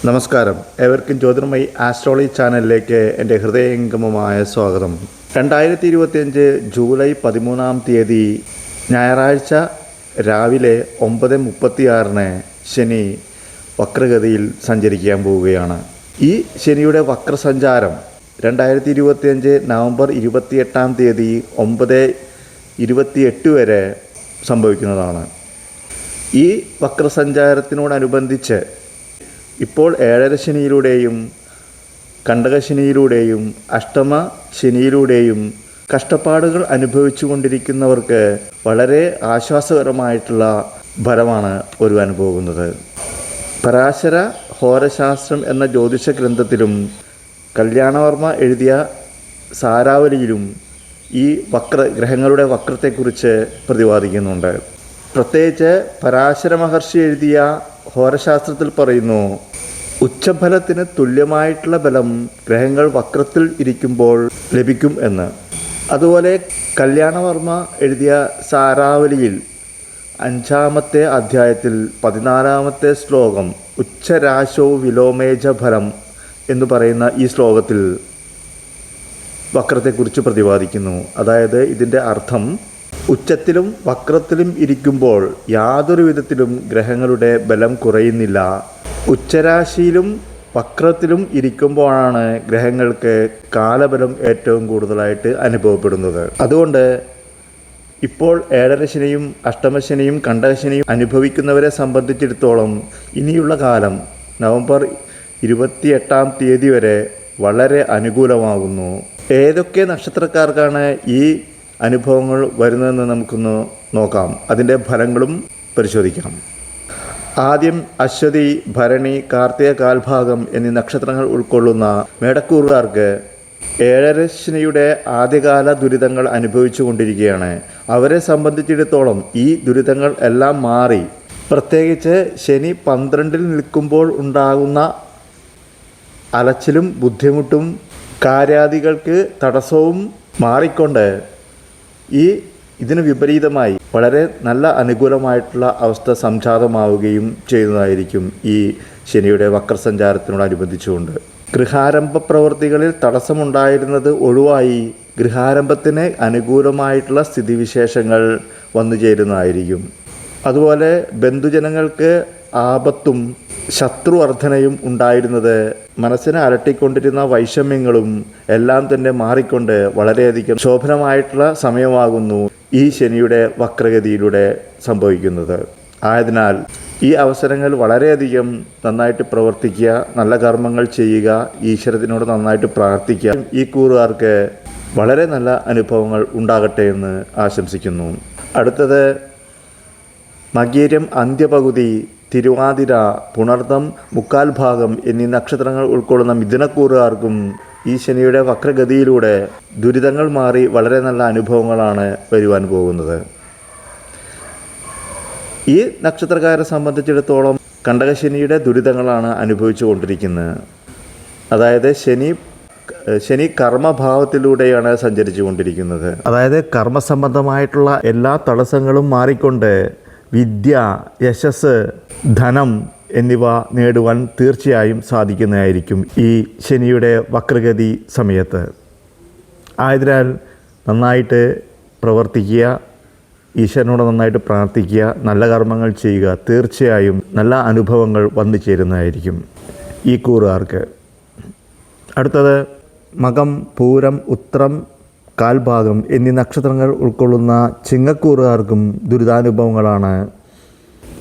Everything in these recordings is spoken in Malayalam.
നമസ്കാരം, ഏവർക്കും ജ്യോതിർമയി ആസ്ട്രോളജി ചാനലിലേക്ക് എൻ്റെ ഹൃദയംഗമമായ സ്വാഗതം. 2025 ജൂലൈ 13 ഞായറാഴ്ച രാവിലെ 9:36 ശനി വക്രഗതിയിൽ സഞ്ചരിക്കാൻ പോവുകയാണ്. ഈ ശനിയുടെ വക്രസഞ്ചാരം 2025 നവംബർ 28 9:28 വരെ സംഭവിക്കുന്നതാണ്. ഈ വക്രസഞ്ചാരത്തിനോടനുബന്ധിച്ച് ഇപ്പോൾ ഏഴര ശനിയിലൂടെയും കണ്ടകശനിയിലൂടെയും അഷ്ടമ ശനിയിലൂടെയും കഷ്ടപ്പാടുകൾ അനുഭവിച്ചു കൊണ്ടിരിക്കുന്നവർക്ക് വളരെ ആശ്വാസകരമായിട്ടുള്ള ഫലമാണ് വരുവാൻ പോകുന്നത്. പരാശര ഹോരശാസ്ത്രം എന്ന ജ്യോതിഷ ഗ്രന്ഥത്തിലും കല്യാണവർമ്മ എഴുതിയ സാരാവലിയിലും ഈ ഗ്രഹങ്ങളുടെ വക്രത്തെക്കുറിച്ച് പ്രതിപാദിക്കുന്നുണ്ട്. പ്രത്യേകിച്ച് പരാശര മഹർഷി എഴുതിയ ഹോരശാസ്ത്രത്തിൽ പറയുന്നു, ഉച്ചഫലത്തിന് തുല്യമായിട്ടുള്ള ബലം ഗ്രഹങ്ങൾ വക്രത്തിൽ ഇരിക്കുമ്പോൾ ലഭിക്കും എന്ന്. അതുപോലെ കല്യാണവർമ്മ എഴുതിയ സാരാവലിയിൽ 5-ാമത്തെ അധ്യായത്തിൽ 14-ാമത്തെ ശ്ലോകം ഉച്ചരാശോ വിലോമേജ ഫലം എന്ന് പറയുന്ന ഈ ശ്ലോകത്തിൽ വക്രത്തെക്കുറിച്ച് പ്രതിപാദിക്കുന്നു. അതായത് ഇതിൻ്റെ അർത്ഥം, ഉച്ചത്തിലും വക്രത്തിലും ഇരിക്കുമ്പോൾ യാതൊരു വിധത്തിലും ഗ്രഹങ്ങളുടെ ബലം കുറയുന്നില്ല. ഉച്ചരാശിയിലും വക്രത്തിലും ഇരിക്കുമ്പോഴാണ് ഗ്രഹങ്ങൾക്ക് കാലബലം ഏറ്റവും കൂടുതലായിട്ട് അനുഭവപ്പെടുന്നത്. അതുകൊണ്ട് ഇപ്പോൾ ഏഴരശനിയും അഷ്ടമശനിയും കണ്ടകശനിയും അനുഭവിക്കുന്നവരെ സംബന്ധിച്ചിടത്തോളം ഇനിയുള്ള കാലം നവംബർ 28 വരെ വളരെ അനുകൂലമാകുന്നു. ഏതൊക്കെ നക്ഷത്രക്കാർക്കാണ് ഈ അനുഭവങ്ങൾ വരുന്നതെന്ന് നമുക്കൊന്ന് നോക്കാം. അതിൻ്റെ ഫലങ്ങളും പരിശോധിക്കാം. ആദ്യം അശ്വതി, ഭരണി, കാർത്തിക കാൽഭാഗം എന്നീ നക്ഷത്രങ്ങൾ ഉൾക്കൊള്ളുന്ന മേടക്കൂറുകാർക്ക് ഏഴരശനിയുടെ ആദ്യകാല ദുരിതങ്ങൾ അനുഭവിച്ചു കൊണ്ടിരിക്കുകയാണ്. അവരെ സംബന്ധിച്ചിടത്തോളം ഈ ദുരിതങ്ങൾ എല്ലാം മാറി, പ്രത്യേകിച്ച് ശനി 12 നിൽക്കുമ്പോൾ ഉണ്ടാകുന്ന അലച്ചിലും ബുദ്ധിമുട്ടും കാര്യാദികൾക്ക് തടസ്സവും മാറിക്കൊണ്ട് ഇതിന് വിപരീതമായി വളരെ നല്ല അനുകൂലമായിട്ടുള്ള അവസ്ഥ സംജാതമാവുകയും ചെയ്യുന്നതായിരിക്കും ഈ ശനിയുടെ വക്രസഞ്ചാരത്തിനോടനുബന്ധിച്ചുകൊണ്ട്. ഗൃഹാരംഭ പ്രവൃത്തികളിൽ തടസ്സമുണ്ടായിരുന്നത് ഒഴിവായി ഗൃഹാരംഭത്തിന് അനുകൂലമായിട്ടുള്ള സ്ഥിതിവിശേഷങ്ങൾ വന്നു ചേരുന്നതായിരിക്കും. അതുപോലെ ബന്ധുജനങ്ങൾക്ക് ആപത്തും ശത്രുവർദ്ധനയും ഉണ്ടായിരുന്നത്, മനസ്സിനെ അലട്ടിക്കൊണ്ടിരുന്ന വൈഷമ്യങ്ങളും എല്ലാം തന്നെ മാറിക്കൊണ്ട് വളരെയധികം ശോഭനമായിട്ടുള്ള സമയമാകുന്നു ഈ ശനിയുടെ വക്രഗതിയിലൂടെ സംഭവിക്കുന്നത്. ആയതിനാൽ ഈ അവസരങ്ങൾ വളരെയധികം നന്നായിട്ട് പ്രവർത്തിക്കുക, നല്ല കർമ്മങ്ങൾ ചെയ്യുക, ഈശ്വരത്തിനോട് നന്നായിട്ട് പ്രാർത്ഥിക്കുക. ഈ കൂറുകാർക്ക് വളരെ നല്ല അനുഭവങ്ങൾ ഉണ്ടാകട്ടെ എന്ന് ആശംസിക്കുന്നു. അടുത്തത് മകീരം അന്ത്യപകുതി, തിരുവാതിര, പുണർദം മുക്കാൽ ഭാഗം എന്നീ നക്ഷത്രങ്ങൾ ഉൾക്കൊള്ളുന്ന മിഥുനക്കൂറുകാർക്കും ഈ ശനിയുടെ വക്രഗതിയിലൂടെ ദുരിതങ്ങൾ മാറി വളരെ നല്ല അനുഭവങ്ങളാണ് വരുവാൻ പോകുന്നത്. ഈ നക്ഷത്രക്കാരെ സംബന്ധിച്ചിടത്തോളം കണ്ടകശനിയുടെ ദുരിതങ്ങളാണ് അനുഭവിച്ചു കൊണ്ടിരിക്കുന്നത്. അതായത് ശനി കർമ്മഭാവത്തിലൂടെയാണ് സഞ്ചരിച്ചു കൊണ്ടിരിക്കുന്നത്. അതായത് കർമ്മസംബന്ധമായിട്ടുള്ള എല്ലാ തടസ്സങ്ങളും മാറിക്കൊണ്ട് വിദ്യ, യശസ്, ധനം എന്നിവ നേടുവാൻ തീർച്ചയായും സാധിക്കുന്നതായിരിക്കും ഈ ശനിയുടെ വക്രഗതി സമയത്ത്. ആയതിനാൽ നന്നായിട്ട് പ്രവർത്തിക്കുക, ഈശ്വരനോട് നന്നായിട്ട് പ്രാർത്ഥിക്കുക, നല്ല കർമ്മങ്ങൾ ചെയ്യുക. തീർച്ചയായും നല്ല അനുഭവങ്ങൾ വന്നു ചേരുന്നതായിരിക്കും ഈ കൂറുകാർക്ക്. അടുത്തത് മകം, പൂരം, ഉത്രം കാൽഭാഗം എന്നീ നക്ഷത്രങ്ങൾ ഉൾക്കൊള്ളുന്ന ചിങ്ങക്കൂറുകാർക്കും ദുരിതാനുഭവങ്ങളാണ്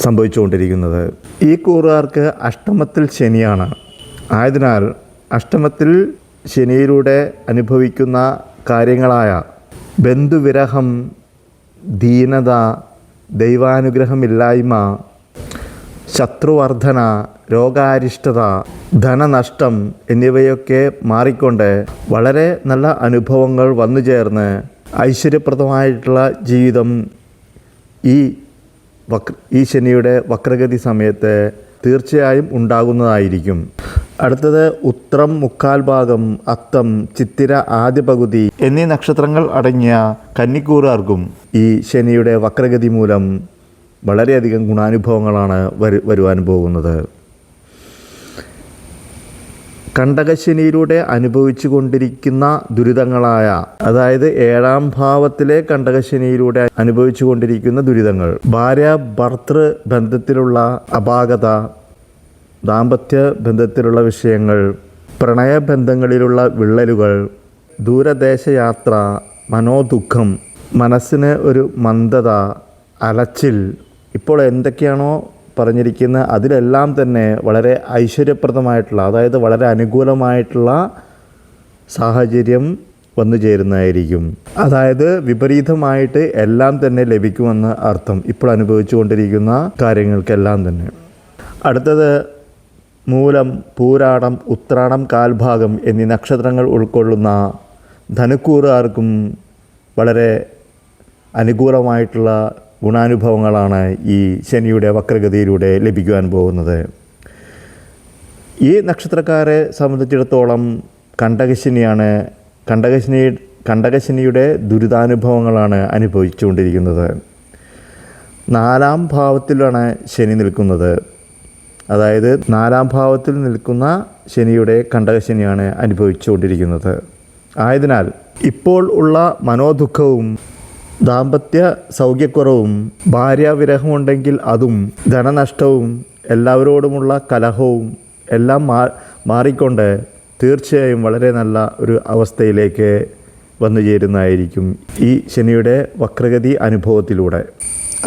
സംഭവിച്ചുകൊണ്ടിരിക്കുന്നത്. ഈ കൂറുകാർക്ക് അഷ്ടമത്തിൽ ശനിയാണ്. ആയതിനാൽ അഷ്ടമത്തിൽ ശനിയിലൂടെ അനുഭവിക്കുന്ന കാര്യങ്ങളായ ബന്ധുവിരഹം, ദീനത, ദൈവാനുഗ്രഹമില്ലായ്മ, ശത്രുവർദ്ധന, രോഗാരിഷ്ടത, ധനനഷ്ടം എന്നിവയൊക്കെ മാറിക്കൊണ്ട് വളരെ നല്ല അനുഭവങ്ങൾ വന്നു ചേർന്ന് ഐശ്വര്യപ്രദമായിട്ടുള്ള ജീവിതം ഈ ശനിയുടെ വക്രഗതി സമയത്ത് തീർച്ചയായും ഉണ്ടാകുന്നതായിരിക്കും. അടുത്തത് ഉത്രം മുക്കാൽ ഭാഗം, അത്തം, ചിത്തിര ആദ്യ പകുതി എന്നീ നക്ഷത്രങ്ങൾ അടങ്ങിയ കന്നിക്കൂറുകാർക്കും ഈ ശനിയുടെ വക്രഗതി മൂലം വളരെയധികം ഗുണാനുഭവങ്ങളാണ് വരുവാൻ പോകുന്നത്. കണ്ടകശനിയിലൂടെ അനുഭവിച്ചു കൊണ്ടിരിക്കുന്ന ദുരിതങ്ങളായ, അതായത് 7ാം ഭാവത്തിലെ കണ്ടകശനിയിലൂടെ അനുഭവിച്ചു കൊണ്ടിരിക്കുന്ന ദുരിതങ്ങൾ, ഭാര്യ ഭർത്തൃ ബന്ധത്തിലുള്ള അപാകത, ദാമ്പത്യ ബന്ധത്തിലുള്ള വിഷയങ്ങൾ, പ്രണയബന്ധങ്ങളിലുള്ള വിള്ളലുകൾ, ദൂരദേശയാത്ര, മനോദുഃഖം, മനസ്സിന് ഒരു മന്ദത, അലച്ചിൽ, ഇപ്പോൾ എന്തൊക്കെയാണോ പറഞ്ഞിരിക്കുന്ന അതിലെല്ലാം തന്നെ വളരെ ഐശ്വര്യപ്രദമായിട്ടുള്ള, അതായത് വളരെ അനുകൂലമായിട്ടുള്ള സാഹചര്യം വന്നു ചേരുന്നതായിരിക്കും. അതായത് വിപരീതമായിട്ട് എല്ലാം തന്നെ ലഭിക്കുമെന്ന് അർത്ഥം ഇപ്പോൾ അനുഭവിച്ചു കൊണ്ടിരിക്കുന്ന കാര്യങ്ങൾക്കെല്ലാം തന്നെ. അടുത്തത് മൂലം, പൂരാടം, ഉത്രാടം കാൽഭാഗം എന്നീ നക്ഷത്രങ്ങൾ ഉൾക്കൊള്ളുന്ന ധനുക്കൂറുകാർക്കും വളരെ അനുകൂലമായിട്ടുള്ള ഗുണാനുഭവങ്ങളാണ് ഈ ശനിയുടെ വക്രഗതിയിലൂടെ ലഭിക്കുവാൻ പോകുന്നത്. ഈ നക്ഷത്രക്കാരെ സംബന്ധിച്ചിടത്തോളം കണ്ടകശനിയുടെ ദുരിതാനുഭവങ്ങളാണ് അനുഭവിച്ചുകൊണ്ടിരിക്കുന്നത്. 4ാം ഭാവത്തിലാണ് ശനി നിൽക്കുന്നത്. അതായത് 4ാം ഭാവത്തിൽ നിൽക്കുന്ന ശനിയുടെ കണ്ടകശനിയാണ് അനുഭവിച്ചുകൊണ്ടിരിക്കുന്നത്. ആയതിനാൽ ഇപ്പോൾ ഉള്ള മനോദുഃഖവും, ദാമ്പത്യ സൗഖ്യക്കുറവും, ഭാര്യാവിരഹമുണ്ടെങ്കിൽ അതും, ധനനഷ്ടവും, എല്ലാവരോടുമുള്ള കലഹവും എല്ലാം മാറിക്കൊണ്ട് തീർച്ചയായും വളരെ നല്ല ഒരു അവസ്ഥയിലേക്ക് വന്നു ചേരുന്നതായിരിക്കും ഈ ശനിയുടെ വക്രഗതി അനുഭവത്തിലൂടെ.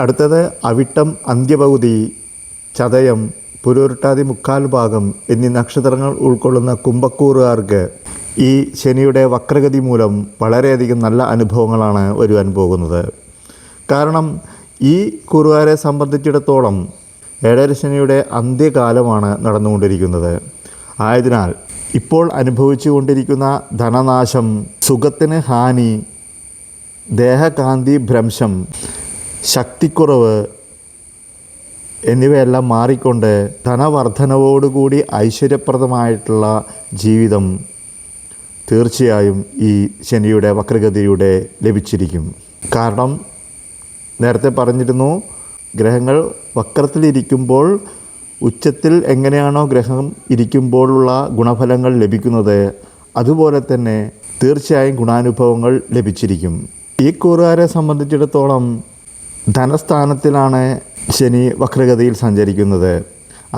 അടുത്തത് അവിട്ടം അന്ത്യപകുതി, ചതയം, പുരുരുട്ടാതി മുക്കാൽ ഭാഗം എന്നീ നക്ഷത്രങ്ങൾ ഉൾക്കൊള്ളുന്ന കുംഭക്കൂറുകാർക്ക് ഈ ശനിയുടെ വക്രഗതി മൂലം വളരെയധികം നല്ല അനുഭവങ്ങളാണ് വരുവാൻ പോകുന്നത്. കാരണം ഈ കൂറുകാരെ സംബന്ധിച്ചിടത്തോളം 7ാം ശനിയുടെ അന്ത്യകാലമാണ് നടന്നുകൊണ്ടിരിക്കുന്നത്. ആയതിനാൽ ഇപ്പോൾ അനുഭവിച്ചു കൊണ്ടിരിക്കുന്ന ധനനാശം, സുഖത്തിന് ഹാനി, ദേഹകാന്തി ഭ്രംശം, ശക്തിക്കുറവ് എന്നിവയെല്ലാം മാറിക്കൊണ്ട് ധനവർദ്ധനവോടുകൂടി ഐശ്വര്യപ്രദമായിട്ടുള്ള ജീവിതം തീർച്ചയായും ഈ ശനിയുടെ വക്രഗതിയുടെ ലഭിച്ചിരിക്കും. കാരണം നേരത്തെ പറഞ്ഞിരുന്നു, ഗ്രഹങ്ങൾ വക്രത്തിലിരിക്കുമ്പോൾ ഉച്ചത്തിൽ എങ്ങനെയാണോ ഗ്രഹം ഇരിക്കുമ്പോഴുള്ള ഗുണഫലങ്ങൾ ലഭിക്കുന്നത്, അതുപോലെ തന്നെ തീർച്ചയായും ഗുണാനുഭവങ്ങൾ ലഭിച്ചിരിക്കും. ഈ കൂറുകാരെ സംബന്ധിച്ചിടത്തോളം ധനസ്ഥാനത്തിലാണ് ശനി വക്രഗതിയിൽ സഞ്ചരിക്കുന്നത്.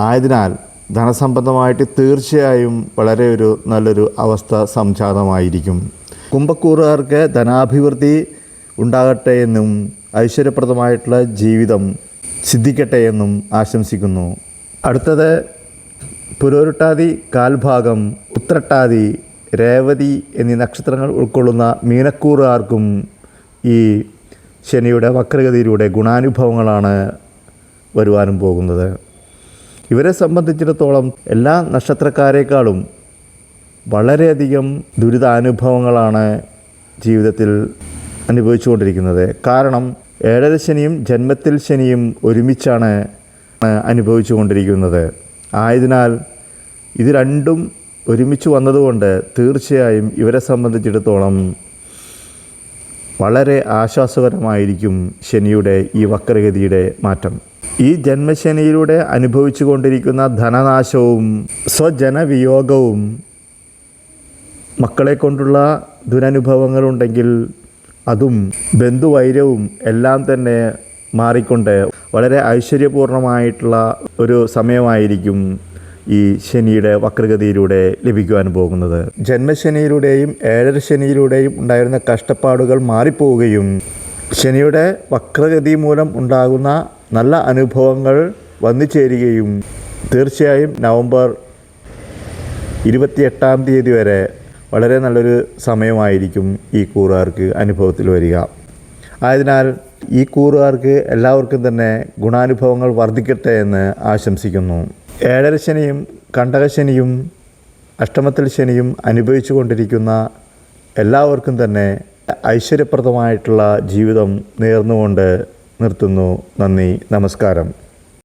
ആയതിനാൽ ധനസംബന്ധമായിട്ട് തീർച്ചയായും വളരെ നല്ലൊരു അവസ്ഥ സംജാതമായിരിക്കും. കുംഭക്കൂറുകാർക്ക് ധനാഭിവൃദ്ധി ഉണ്ടാകട്ടെ എന്നും ഐശ്വര്യപ്രദമായിട്ടുള്ള ജീവിതം സിദ്ധിക്കട്ടെ എന്നും ആശംസിക്കുന്നു. അടുത്തത് പുരോരുട്ടാതി കാൽഭാഗം, ഉത്രട്ടാതി, രേവതി എന്നീ നക്ഷത്രങ്ങൾ ഉൾക്കൊള്ളുന്ന മീനക്കൂറുകാർക്കും ഈ ശനിയുടെ വക്രഗതിയിലൂടെ ഗുണാനുഭവങ്ങളാണ് വരുവാനും പോകുന്നത്. ഇവരെ സംബന്ധിച്ചിടത്തോളം എല്ലാ നക്ഷത്രക്കാരേക്കാളും വളരെയധികം ദുരിതാനുഭവങ്ങളാണ് ജീവിതത്തിൽ അനുഭവിച്ചുകൊണ്ടിരിക്കുന്നത്. കാരണം 7ാം ശനിയും ജന്മത്തിൽ ശനിയും ഒരുമിച്ചാണ് അനുഭവിച്ചു കൊണ്ടിരിക്കുന്നത്. ആയതിനാൽ ഇത് രണ്ടും ഒരുമിച്ച് വന്നതുകൊണ്ട് തീർച്ചയായും ഇവരെ സംബന്ധിച്ചിടത്തോളം വളരെ ആശ്വാസകരമായിരിക്കും ശനിയുടെ ഈ വക്രഗതിയുടെ മാറ്റം. ഈ ജന്മശനിയിലൂടെ അനുഭവിച്ചു കൊണ്ടിരിക്കുന്ന ധനനാശവും, സ്വജനവിയോഗവും, മക്കളെ കൊണ്ടുള്ള ദുരനുഭവങ്ങളുണ്ടെങ്കിൽ അതും, ബന്ധുവൈരവും എല്ലാം തന്നെ മാറിക്കൊണ്ട് വളരെ ഐശ്വര്യപൂർണമായിട്ടുള്ള ഒരു സമയമായിരിക്കും ഈ ശനിയുടെ വക്രഗതിയിലൂടെ ലഭിക്കുവാൻ പോകുന്നത്. ജന്മശനിയിലൂടെയും 7ാം ശനിയിലൂടെയും ഉണ്ടായിരുന്ന കഷ്ടപ്പാടുകൾ മാറിപ്പോവുകയും ശനിയുടെ വക്രഗതി മൂലം ഉണ്ടാകുന്ന നല്ല അനുഭവങ്ങൾ വന്നു ചേരുകയും തീർച്ചയായും നവംബർ 28-ാം തീയതി വരെ വളരെ നല്ലൊരു സമയമായിരിക്കും ഈ കൂറുകാർക്ക് അനുഭവത്തിൽ വരിക. ആയതിനാൽ ഈ കൂറുകാർക്ക് എല്ലാവർക്കും തന്നെ ഗുണാനുഭവങ്ങൾ വർദ്ധിക്കട്ടെ എന്ന് ആശംസിക്കുന്നു. 7ാം ശനിയും കണ്ടകശനിയും അഷ്ടമത്തിൽ ശനിയും അനുഭവിച്ചു കൊണ്ടിരിക്കുന്ന എല്ലാവർക്കും തന്നെ ഐശ്വര്യപ്രദമായിട്ടുള്ള ജീവിതം നേർന്നുകൊണ്ട് നിർത്തുന്നു. നന്ദി, നമസ്കാരം.